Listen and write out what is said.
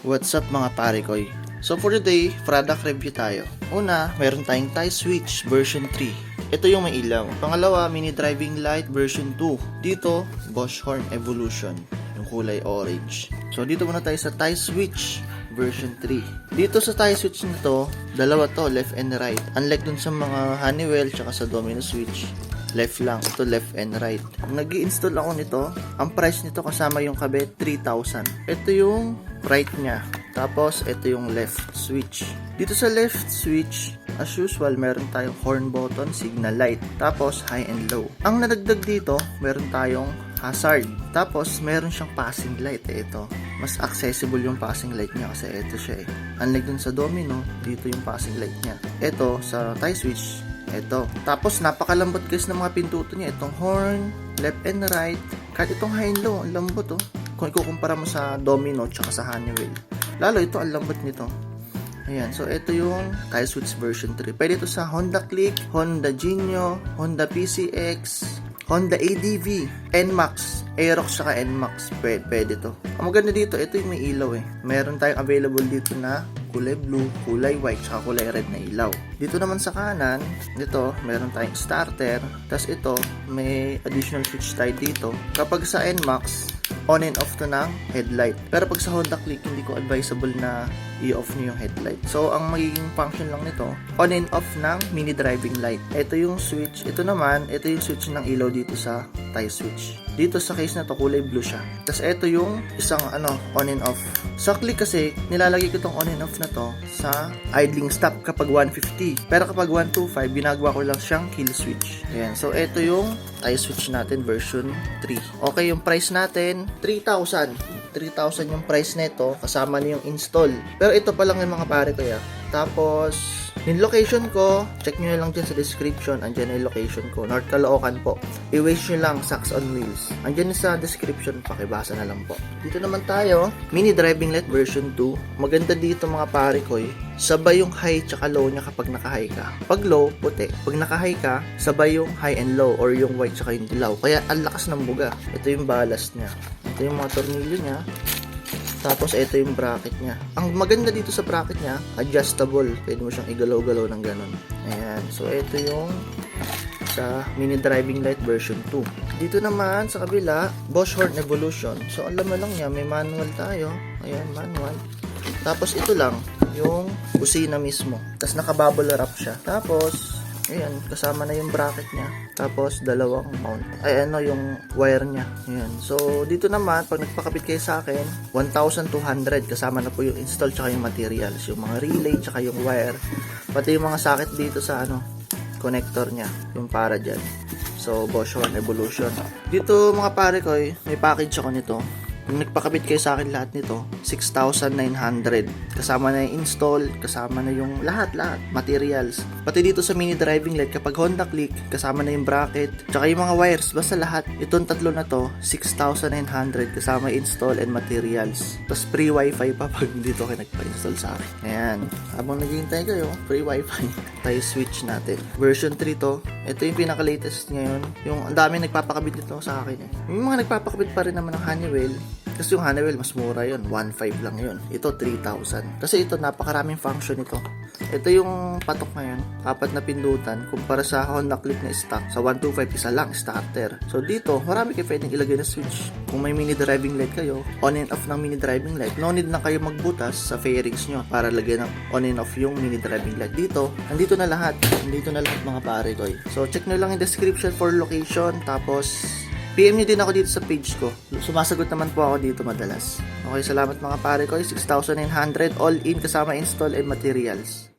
What's up mga parekoy? So for today, product review tayo. Una, meron tayong tie switch version 3. Ito yung may ilaw. Pangalawa, mini driving light version 2. Dito, Bosch horn evolution, yung kulay orange. So dito muna tayo sa tie switch version 3. Dito sa tie switch nito, dalawa to, left and right. Unlike dun sa mga Honeywell tsaka sa domino switch, left lang. Ito left and right. Nag-i-install ako nito. Ang price nito kasama yung kabit, 3,000. Ito yung right niya. Tapos, ito yung left switch. Dito sa left switch, as usual, meron tayong horn button, signal light. Tapos, high and low. Ang nadagdag dito, meron tayong hazard. Tapos, meron siyang passing light. Ito. Mas accessible yung passing light niya kasi ito siya eh. Unlike dun sa domino, dito yung passing light niya. Ito, sa tie switch, ito. Tapos, napakalambot guys ng mga pinduto niya. Itong horn, left and right. Kahit itong high and low, ang lambot oh. Kung ikukumpara mo sa domino tsaka sa Honeywell. Lalo ito, ang lambot nito. Ayan. So, ito yung tie switch version 3. Pwede ito sa Honda Click, Honda Genio, Honda PCX, Honda ADV, NMAX, Aerox saka NMAX. Pwede to. Ang maganda dito, ito yung may ilaw eh. Meron tayong available dito na kulay blue, kulay white, saka kulay red na ilaw. Dito naman sa kanan, dito, meron tayong starter. Tapos ito, may additional switch tayo dito. Kapag sa NMAX, on and off to ng headlight. Pero pag sa Honda Click, hindi ko advisable na i-off nyo yung headlight. So, ang magiging function lang nito, on and off ng mini driving light. Ito yung switch. Ito naman, ito yung switch ng ilaw dito sa tie switch. Dito sa case na to, kulay blue siya. Tapos ito yung isang on and off. Sa Click kasi, nilalagay ko tong on and off na to sa idling stop kapag 150. Pero kapag 125, binagawa ko lang siyang kill switch. Ayan. So, ito yung tie switch natin version 3. Okay, yung price natin, 3,000. 3,000 yung price nito, kasama na yung install. Pero ito pa lang yung mga pare ko ya. Tapos, yung location ko, check nyo na lang dyan sa description. Andyan na yung location ko. North Caloocan po. I-waze nyo lang, SaxOnWheels. Andyan sa description, pakibasa na lang po. Dito naman tayo, mini driving light version 2. Maganda dito mga pare ko sabay yung high tsaka low niya kapag naka-high ka. Pag low, puti. Pag naka-high ka, sabay yung high and low or yung white tsaka yung dilaw. Kaya ang lakas ng buga. Ito yung ballast niya. Ito yung mga tornilyo niya. Tapos, ito yung bracket niya. Ang maganda dito sa bracket niya, adjustable. Pwede mo siyang igalaw-galaw ng ganun. Ayan. So, ito yung sa mini driving light version 2. Dito naman, sa kabila, Bosch horn evolution. So, alam mo lang niya, may manual tayo. Ayan, manual. Tapos, ito lang, yung busina mismo. Tapos, naka-bubble wrap siya. Tapos, ayan, kasama na yung bracket niya. Tapos, dalawang mount. Ay, yung wire niya. Ayan. So, dito naman, pag nagpakabit kayo sa akin, 1,200. Kasama na po yung install tsaka yung materials. Yung mga relay tsaka yung wire. Pati yung mga socket dito sa, connector niya. Yung para dyan. So, Bosch horn evolution. Dito, mga pare ko, may package ako nito. Kung nagpakabit kayo sa akin lahat nito, 6,900. Kasama na yung install, kasama na yung lahat, materials. Pati dito sa mini driving light, kapag Honda Click, kasama na yung bracket, tsaka yung mga wires, basta lahat. Itong tatlo na to, 6,900, kasama yung install and materials. Tapos free wifi pa pag dito kayo nagpa-install sa akin. Ayan, habang naghihintay kayo, free wifi. Tayo switch natin. Version 3 to. Ito yung pinaka-latest ngayon. Yung ang dami nagpapakabit nito sa akin eh. Yung mga nagpapakabit pa rin naman ng Honeywell. Kasi yung Honeywell, mas mura yun. 1,500 lang yun. Ito, 3,000. Kasi ito, napakaraming function ito. Ito yung patok ngayon. 4 na pindutan. Kumpara sa Honda Click na stock. Sa 125, isa lang, starter. So, dito, marami kayo pwedeng ilagay na switch. Kung may mini driving light kayo, on and off ng mini driving light, no need na kayo magbutas sa fairings nyo para lagyan ng on and off yung mini driving light. Dito, nandito na lahat. Nandito na lahat mga pare ko. So, check nyo lang yung description for location. Tapos, PM nyo din ako dito sa page ko. Sumasagot naman po ako dito madalas. Okay, salamat mga pare ko. 6,900 all in kasama install and materials.